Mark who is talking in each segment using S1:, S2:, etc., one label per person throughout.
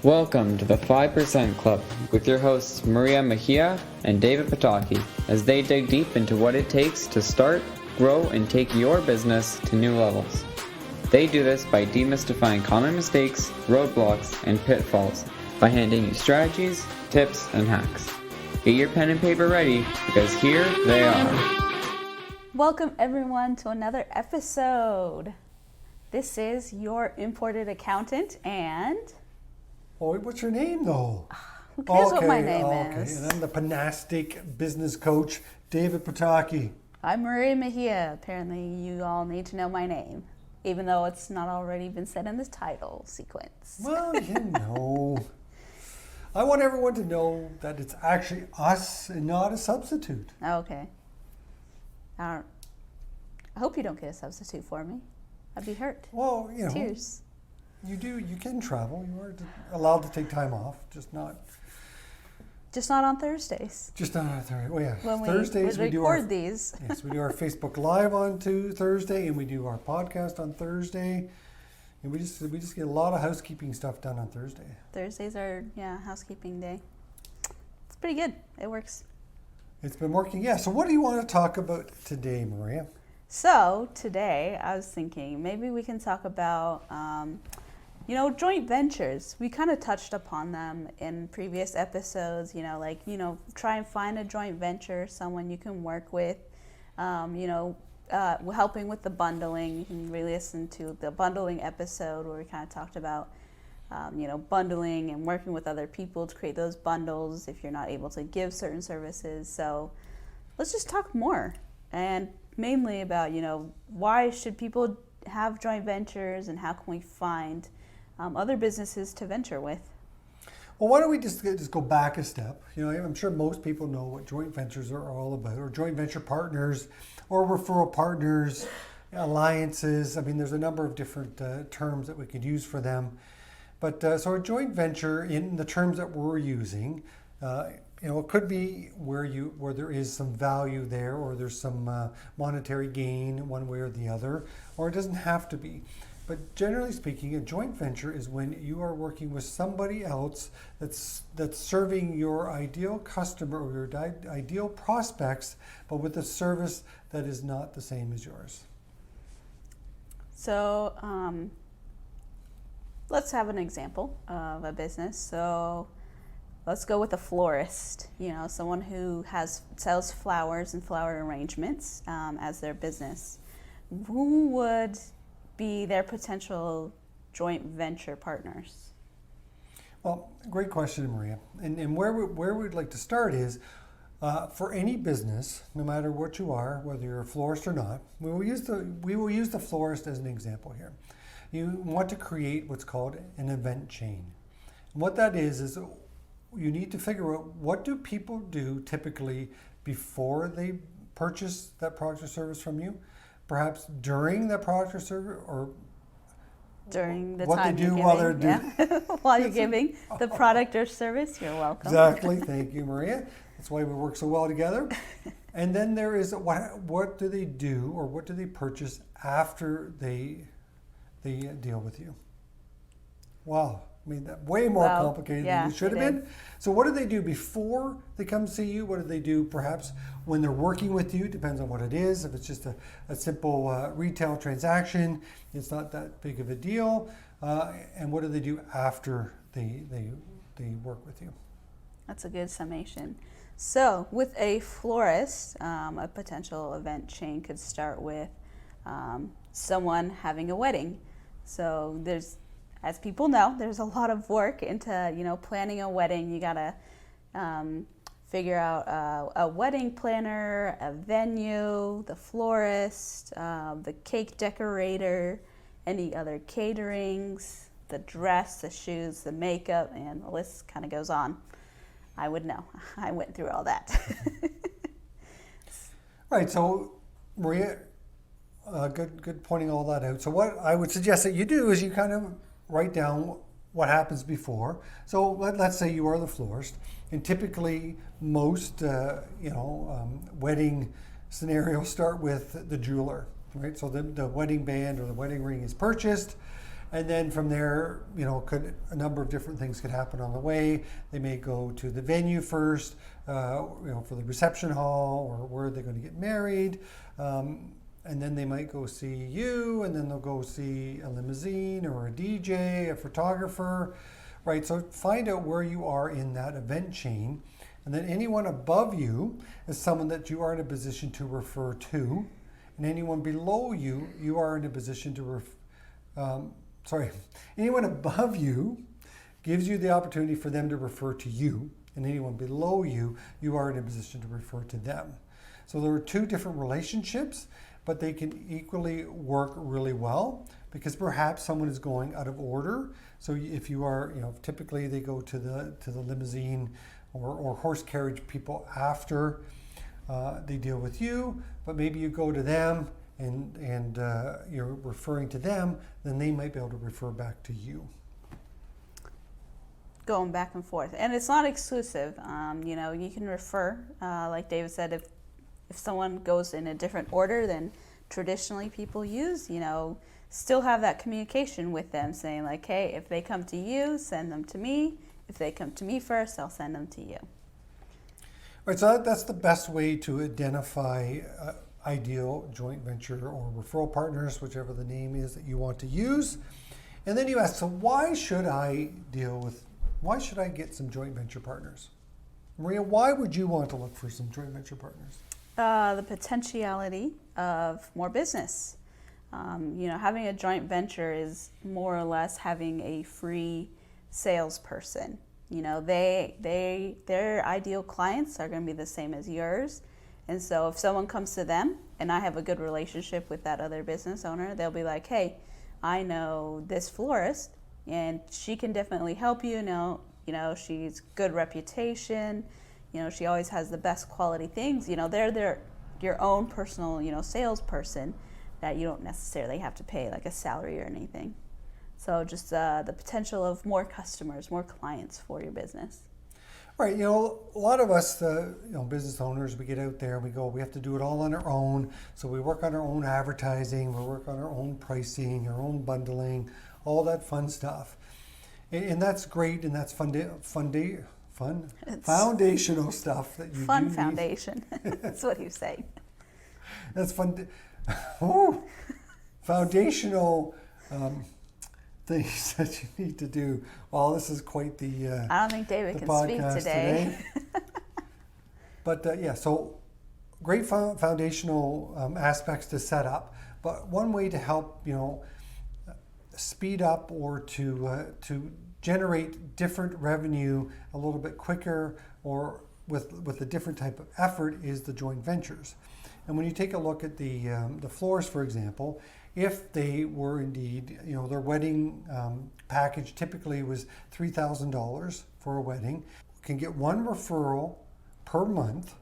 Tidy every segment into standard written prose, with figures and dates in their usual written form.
S1: Welcome to the 5% Club with your hosts Maria Mejia and David Pataki as they dig deep into what it takes to start, grow, and take your business to new levels. They do this by demystifying common mistakes, roadblocks, and pitfalls by handing you strategies, tips, and hacks. Get your pen and paper ready because here they are.
S2: Welcome everyone to another episode. This is your imported accountant and...
S3: Oh, what's your name though?
S2: Who cares what my name is?
S3: And I'm the Panastic business coach, David Pataki.
S2: I'm Maria Mejia. Apparently you all need to know my name, even though it's not already been said in the title sequence.
S3: Well, I want everyone to know that it's actually us and not a substitute.
S2: Okay. I hope you don't get a substitute for me. I'd be hurt.
S3: Well,
S2: Cheers.
S3: You can travel. You are allowed to take time off, just not
S2: on Thursdays.
S3: Just not on Thursday. Oh yeah,
S2: When
S3: Thursdays
S2: we record these.
S3: Yes, we do our Facebook Live on Thursday, and we do our podcast on Thursday, and we just get a lot of housekeeping stuff done on Thursday.
S2: Thursdays are housekeeping day. It's pretty good. It works.
S3: It's been working. Yeah. So what do you want to talk about today, Maria?
S2: So today I was thinking maybe we can talk about, joint ventures. We kind of touched upon them in previous episodes, try and find a joint venture, someone you can work with, helping with the bundling. You can re-listen to the bundling episode where we kind of talked about, bundling and working with other people to create those bundles if you're not able to give certain services. So let's just talk more and mainly about, why should people have joint ventures and how can we find other businesses to venture with?
S3: Well, why don't we just go back a step? I'm sure most people know what joint ventures are all about, or joint venture partners, or referral partners, alliances. I mean, there's a number of different terms that we could use for them. But so a joint venture, in the terms that we're using, it could be where there is some value there, or there's some monetary gain one way or the other, or it doesn't have to be. But generally speaking, a joint venture is when you are working with somebody else that's serving your ideal customer or your ideal prospects, but with a service that is not the same as yours.
S2: So let's have an example of a business. So let's go with a florist, someone who sells flowers and flower arrangements as their business. Who would be their potential joint venture partners?
S3: Well, great question, Maria. And where we'd like to start is, for any business, no matter what you are, whether you're a florist or not, we will use the florist as an example here. You want to create what's called an event chain. And what that is you need to figure out, what do people do typically before they purchase that product or service from you? Perhaps during that product or service, or
S2: during the
S3: what
S2: time
S3: they do
S2: you're
S3: while they're
S2: giving, while you're giving the product or service. You're welcome.
S3: Exactly. Thank you, Maria. That's why we work so well together. And then there is, what do they do, or what do they purchase after they deal with you? Wow. I mean, that way more complicated than it should have been. So what do they do before they come see you? What do they do perhaps when they're working with you? Depends on what it is. If it's just a simple retail transaction, it's not that big of a deal. And what do they do after they work with you?
S2: That's a good summation. So with a florist, a potential event chain could start with someone having a wedding. So as people know, there's a lot of work into, planning a wedding. You gotta figure out a wedding planner, a venue, the florist, the cake decorator, any other caterings, the dress, the shoes, the makeup, and the list kind of goes on. I would know. I went through all that.
S3: Right. So, Maria, good pointing all that out. So what I would suggest that you do is you kind of write down what happens before. So let's say you are the florist, and typically most wedding scenarios start with the jeweler, right? So the wedding band or the wedding ring is purchased, And then from there, a number of different things could happen on the way. They may go to the venue first, for the reception hall, or where they're going to get married. And then they might go see you, and then they'll go see a limousine or a DJ, a photographer, right? So find out where you are in that event chain. And then anyone above you is someone that you are in a position to refer to. And anyone below you, you are in a position to anyone above you gives you the opportunity for them to refer to you. And anyone below you, you are in a position to refer to them. So there are two different relationships, but they can equally work really well because perhaps someone is going out of order. So if you are, typically they go to the limousine or horse carriage people after they deal with you, but maybe you go to them and you're referring to them, then they might be able to refer back to you.
S2: Going back and forth, and it's not exclusive. You can refer, like David said, if someone goes in a different order than traditionally people use, still have that communication with them, saying like, hey, if they come to you, send them to me. If they come to me first, I'll send them to you.
S3: Right, so that's the best way to identify ideal joint venture or referral partners, whichever the name is that you want to use. And then you ask, so why should I get some joint venture partners? Maria, why would you want to look for some joint venture partners?
S2: The potentiality of more business. Having a joint venture is more or less having a free salesperson. Their ideal clients are going to be the same as yours. And so if someone comes to them and I have a good relationship with that other business owner, they'll be like, hey, I know this florist and she can definitely help you. She's good reputation. She always has the best quality things. They're your own personal, salesperson that you don't necessarily have to pay like a salary or anything. So just the potential of more customers, more clients for your business.
S3: Right, a lot of us, business owners, we get out there and we have to do it all on our own. So we work on our own advertising, we work on our own pricing, our own bundling, all that fun stuff. And that's great, and that's foundational stuff that you
S2: fun
S3: do
S2: foundation. That's what he's saying.
S3: That's fun. Foundational things that you need to do. Well, this is quite the
S2: I don't think David can speak today.
S3: But so great foundational aspects to set up. But one way to help, speed up or to generate different revenue a little bit quicker or with a different type of effort is the joint ventures. And when you take a look at the florist, for example, if they were indeed, their wedding package typically was $3,000 for a wedding, can get one referral per month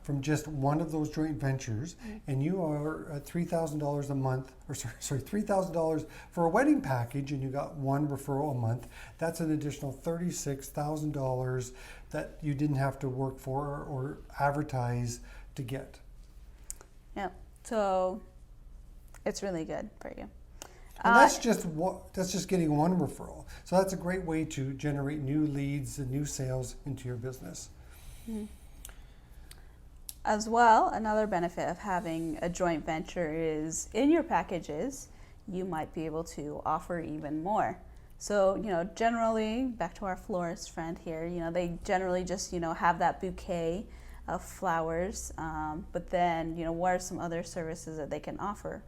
S3: from just one of those joint ventures, and you are at $3,000 a month, or $3,000 for a wedding package, and you got one referral a month. That's an additional $36,000 that you didn't have to work for or advertise to get.
S2: Yeah, so it's really good for you.
S3: And that's just getting one referral. So that's a great way to generate new leads and new sales into your business.
S2: Mm-hmm. As well, another benefit of having a joint venture is in your packages, you might be able to offer even more. So, generally, back to our florist friend here, they generally just, have that bouquet of flowers. But then, what are some other services that they can offer?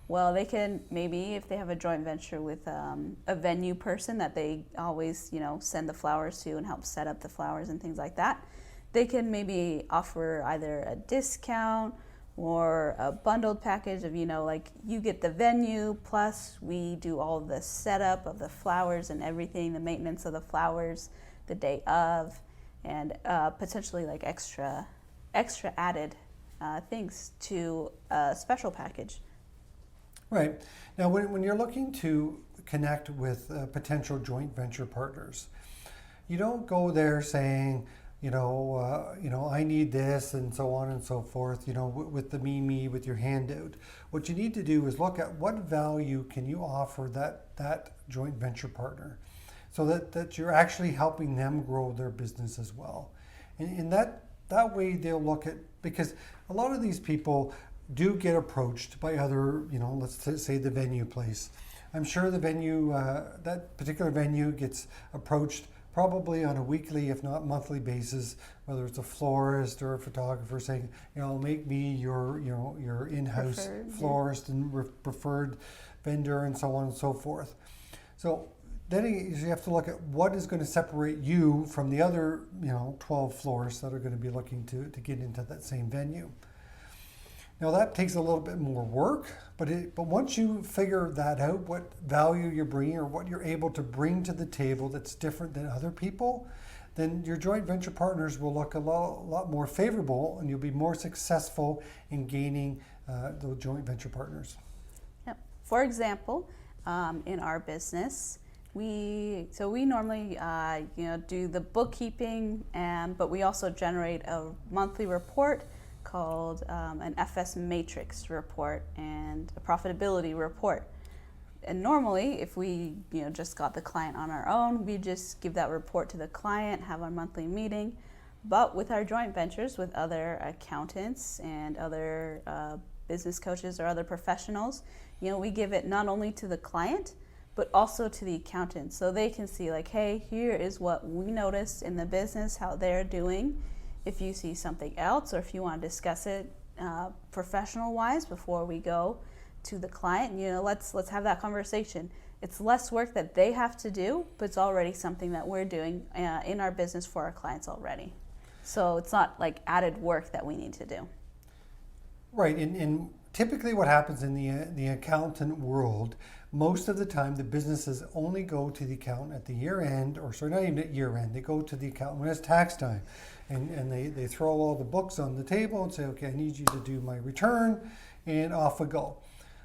S2: Well, they can maybe, if they have a joint venture with a venue person that they always, send the flowers to and help set up the flowers and things like that, they can maybe offer either a discount or a bundled package of, like you get the venue, plus we do all the setup of the flowers and everything, the maintenance of the flowers the day of, and potentially like extra added things to a special package.
S3: Right. Now, when you're looking to connect with potential joint venture partners, you don't go there saying, I need this, and so on and so forth, with the me, with your handout. What you need to do is look at what value can you offer that joint venture partner, so that you're actually helping them grow their business as well. And that way they'll look at, because a lot of these people do get approached by other, let's say the venue place. I'm sure the venue, that particular venue gets approached probably on a weekly, if not monthly basis, whether it's a florist or a photographer saying, make me your in-house
S2: Preferred,
S3: florist and preferred vendor, and so on and so forth. So then you have to look at what is going to separate you from the other, 12 florists that are going to be looking to get into that same venue. Now that takes a little bit more work, but once you figure that out, what value you're bringing or what you're able to bring to the table that's different than other people, then your joint venture partners will look a lot more favorable, and you'll be more successful in gaining those joint venture partners.
S2: Yep. For example, in our business, we normally do the bookkeeping, but we also generate a monthly report called an FS matrix report and a profitability report. And normally, if we just got the client on our own, we just give that report to the client, have our monthly meeting. But with our joint ventures with other accountants and other business coaches or other professionals, we give it not only to the client, but also to the accountant, so they can see like, hey, here is what we noticed in the business, how they're doing. If you see something else, or if you want to discuss it professional wise before we go to the client, let's have that conversation. It's less work that they have to do, but it's already something that we're doing in our business for our clients already. So it's not like added work that we need to do.
S3: Right, and typically what happens in the accountant world, most of the time the businesses only go to the accountant at the year end, or sorry, not even at year end, they go to the accountant when it's tax time. And they throw all the books on the table and say, okay, I need you to do my return, and off we go.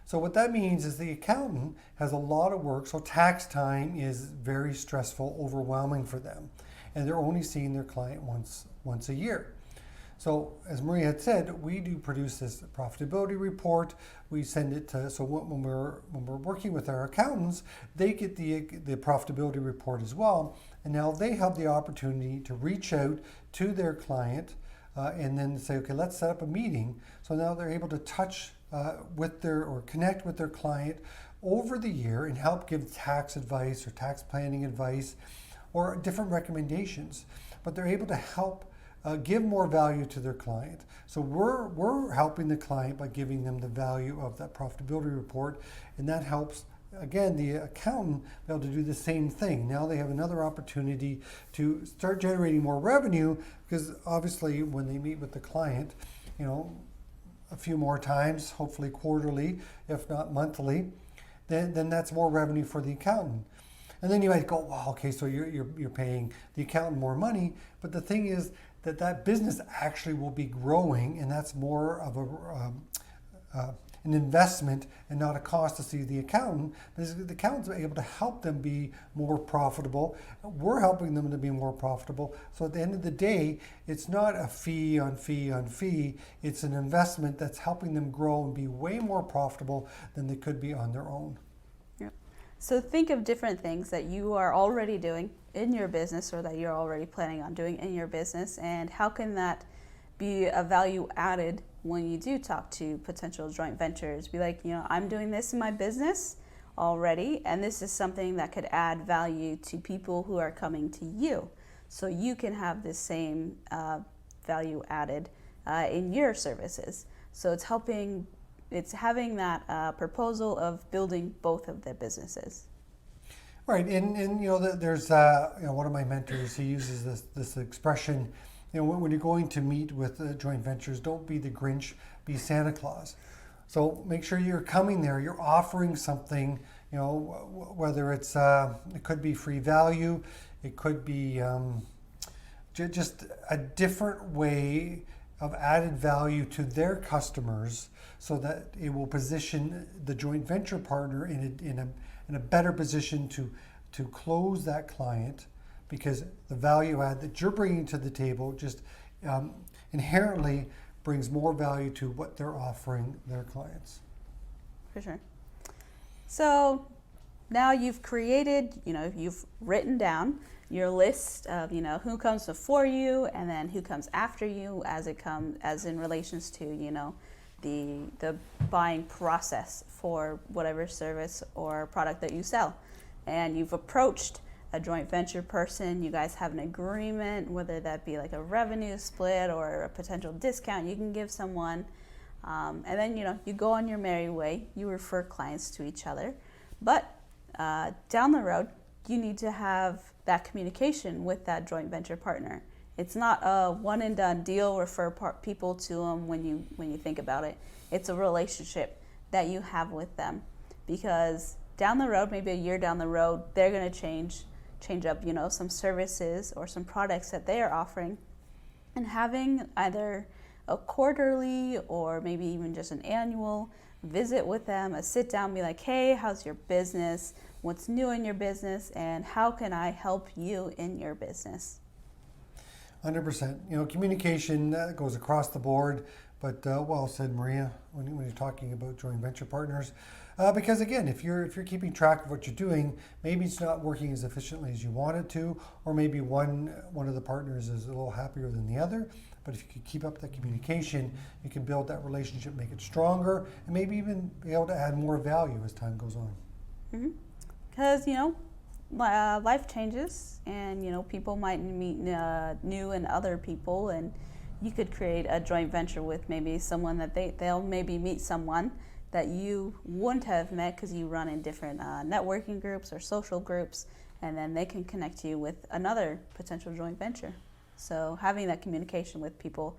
S3: So what that means is the accountant has a lot of work, so tax time is very stressful, overwhelming for them. And they're only seeing their client once a year. So as Maria had said, we do produce this profitability report. We send it to, so when we're working with our accountants, they get the profitability report as well. And now they have the opportunity to reach out to their client and then say, okay, let's set up a meeting. So now they're able to touch connect with their client over the year and help give tax advice or tax planning advice or different recommendations. But they're able to help give more value to their client. So we're helping the client by giving them the value of that profitability report, and that helps, again, the accountant be able to do the same thing. Now they have another opportunity to start generating more revenue, because obviously when they meet with the client, a few more times, hopefully quarterly, if not monthly, then that's more revenue for the accountant. And then you might go, wow, okay, so you're paying the accountant more money, but the thing is that business actually will be growing, and that's more of an investment and not a cost to see the accountant, because the accountants are able to help them be more profitable. We're helping them to be more profitable. So at the end of the day, it's not a fee on fee on fee. It's an investment that's helping them grow and be way more profitable than they could be on their own.
S2: So think of different things that you are already doing in your business, or that you're already planning on doing in your business, and how can that be a value added when you do talk to potential joint ventures? Be like, I'm doing this in my business already, and this is something that could add value to people who are coming to you. So you can have the same value added in your services. So it's having that proposal of building both of the businesses.
S3: Right, and there's one of my mentors, he uses this expression, when you're going to meet with joint ventures, don't be the Grinch, be Santa Claus. So make sure you're coming there, you're offering something, whether it's it could be free value, it could be just a different way of added value to their customers, so that it will position the joint venture partner in a better position to close that client, because the value add that you're bringing to the table just inherently brings more value to what they're offering their clients.
S2: For sure. So now you've created, you've written down your list of, who comes before you and then who comes after you as in relations to, the buying process for whatever service or product that you sell. And you've approached a joint venture person, you guys have an agreement, whether that be like a revenue split or a potential discount you can give someone. And then, you go on your merry way, you refer clients to each other. But down the road, you need to have that communication with that joint venture partner. It's not a one and done deal, refer people to them when you think about it. It's a relationship that you have with them, because down the road, maybe a year down the road, they're going to change up, some services or some products that they are offering, and having either a quarterly or maybe even just an annual visit with them, a sit down, be like, hey, how's your business? What's new in your business? And how can I help you in your business?
S3: 100%. Communication goes across the board, but well said, Maria, when you're talking about joint venture partners. Because again, if you're keeping track of what you're doing, maybe it's not working as efficiently as you want it to, or maybe one of the partners is a little happier than the other. But if you can keep up that communication, you can build that relationship, make it stronger, and maybe even be able to add more value as time goes on.
S2: Because, life changes, and, people might meet new and other people, and you could create a joint venture with maybe someone that they'll maybe meet someone that you wouldn't have met because you run in different networking groups or social groups, and then they can connect you with another potential joint venture. So having that communication with people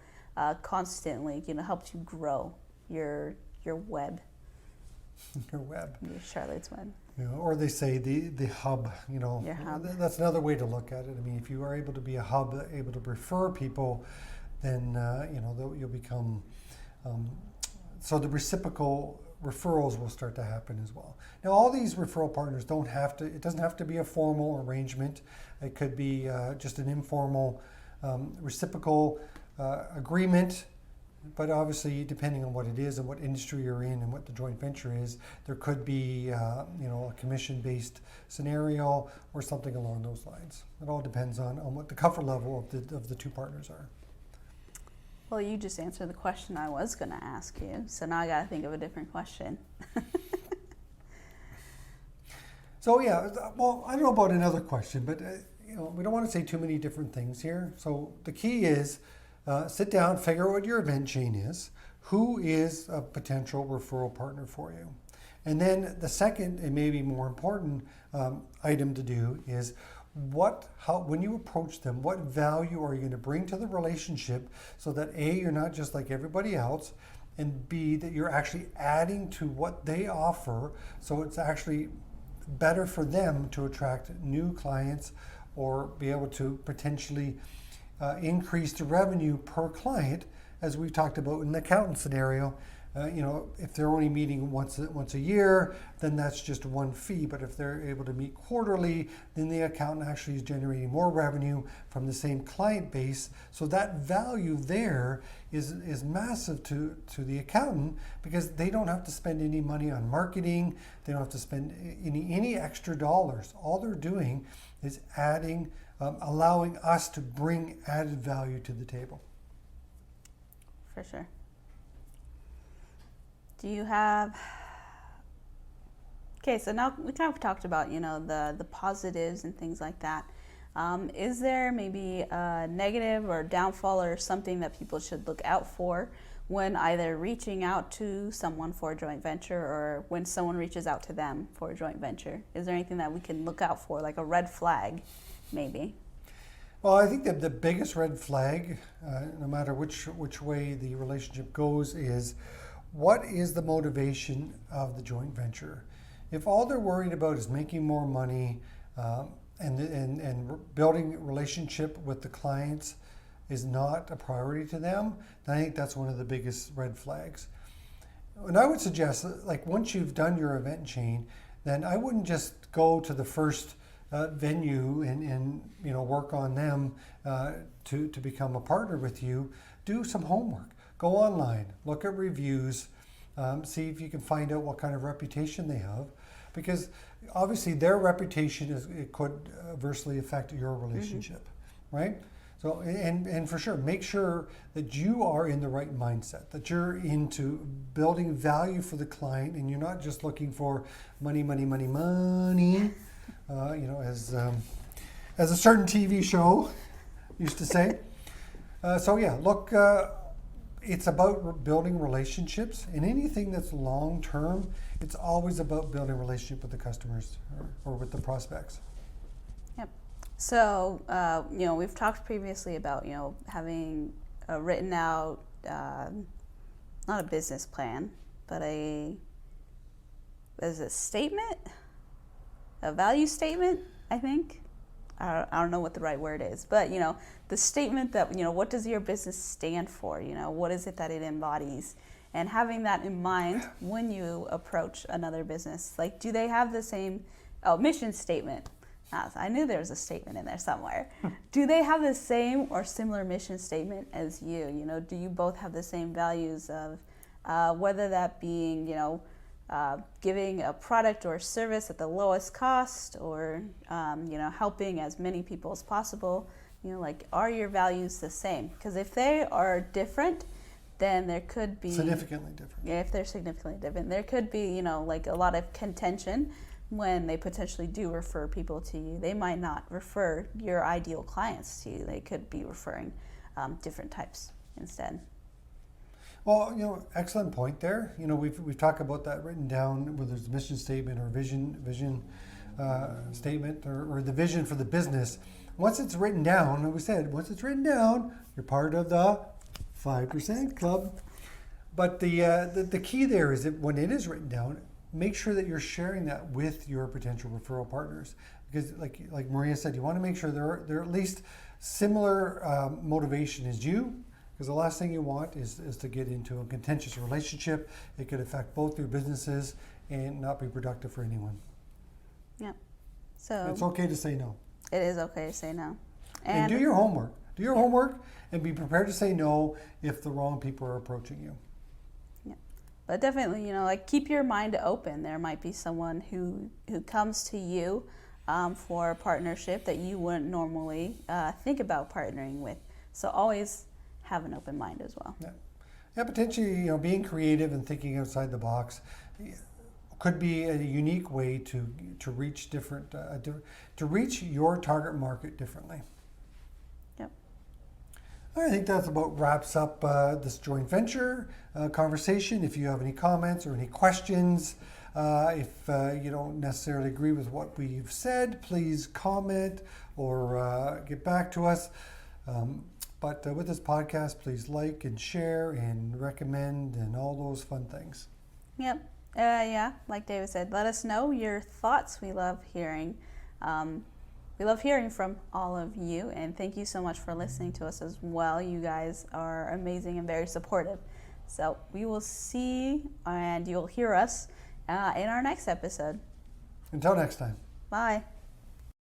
S2: constantly, helps you grow your web.
S3: Your web.
S2: Your Charlotte's Web.
S3: Or they say the hub,
S2: Your hub.
S3: That's another way to look at it. I mean, if you are able to be a hub, able to refer people, then, you'll become, so the reciprocal referrals will start to happen as well. Now, all these referral partners it doesn't have to be a formal arrangement. It could be just an informal reciprocal agreement, but obviously depending on what it is and what industry you're in and what the joint venture is, there could be a commission-based scenario or something along those lines. It all depends on what the comfort level of the two partners are.
S2: Well, you just answered the question I was going to ask you, so now I got to think of a different question.
S3: So yeah, well, I don't know about another question, but we don't want to say too many different things here. So the key is sit down, figure out what your event chain is, who is a potential referral partner for you. And then the second and maybe more important item to do is when you approach them, what value are you going to bring to the relationship so that A, you're not just like everybody else, and B, that you're actually adding to what they offer, so it's actually better for them to attract new clients or be able to potentially increase the revenue per client, as we talked about in the accountant scenario. If they're only meeting once a year, then that's just one fee. But if they're able to meet quarterly, then the accountant actually is generating more revenue from the same client base. So that value there is massive to the accountant, because they don't have to spend any money on marketing. They don't have to spend any extra dollars. All they're doing is adding, allowing us to bring added value to the table.
S2: For sure. Do you have... Okay, so now we kind of talked about, the positives and things like that. Is there maybe a negative or downfall or something that people should look out for when either reaching out to someone for a joint venture or when someone reaches out to them for a joint venture? Is there anything that we can look out for, like a red flag, maybe?
S3: Well, I think that the biggest red flag, no matter which way the relationship goes, is what is the motivation of the joint venture? If all they're worried about is making more money and building a relationship with the clients is not a priority to them, then I think that's one of the biggest red flags. And I would suggest, like, once you've done your event chain, then I wouldn't just go to the first venue and work on them to become a partner with you, do some homework. Go online, look at reviews, see if you can find out what kind of reputation they have, because obviously their reputation it could adversely affect your relationship, right? So, and for sure, make sure that you are in the right mindset, that you're into building value for the client, and you're not just looking for money, money, money, money, as a certain TV show used to say. Look, it's about building relationships, and anything that's long term, it's always about building a relationship with the customers or with the prospects.
S2: Yep. So, we've talked previously about, having a written out, not a business plan, but a statement, a value statement, I think. I don't know what the right word is, but, the statement that, what does your business stand for? What is it that it embodies? And having that in mind when you approach another business. Like, do they have the same mission statement? I knew there was a statement in there somewhere. Do they have the same or similar mission statement as you? Do you both have the same values of whether that being, giving a product or service at the lowest cost, or helping as many people as possible? Are your values the same? Because if they are different, then there could be
S3: significantly different.
S2: Yeah, if they're significantly different, there could be a lot of contention when they potentially do refer people to you. They might not refer your ideal clients to you. They could be referring different types instead.
S3: Well, excellent point there. We've talked about that written down, whether it's a mission statement or vision statement or the vision for the business. Once it's written down, we said, once it's written down, you're part of the 5% club. But the key there is that when it is written down, make sure that you're sharing that with your potential referral partners. Because like Maria said, you want to make sure they're at least similar motivation as you. Because the last thing you want is to get into a contentious relationship. It could affect both your businesses and not be productive for anyone.
S2: Yeah. So
S3: it's okay to say no.
S2: It is okay to say no.
S3: And do your homework. Do your homework and be prepared to say no if the wrong people are approaching you.
S2: Yeah. But definitely, keep your mind open. There might be someone who comes to you for a partnership that you wouldn't normally think about partnering with. So always have an open mind as well.
S3: Yeah, potentially, being creative and thinking outside the box could be a unique way to reach to reach your target market differently.
S2: Yep.
S3: I think that's about wraps up this joint venture conversation. If you have any comments or any questions, if you don't necessarily agree with what we've said, please comment or get back to us. But with this podcast, please like and share and recommend and all those fun things.
S2: Yep. Like David said, let us know your thoughts. We love hearing. We love hearing from all of you, and thank you so much for listening to us as well. You guys are amazing and very supportive. So we will see, and you'll hear us in our next episode.
S3: Until next time.
S2: Bye.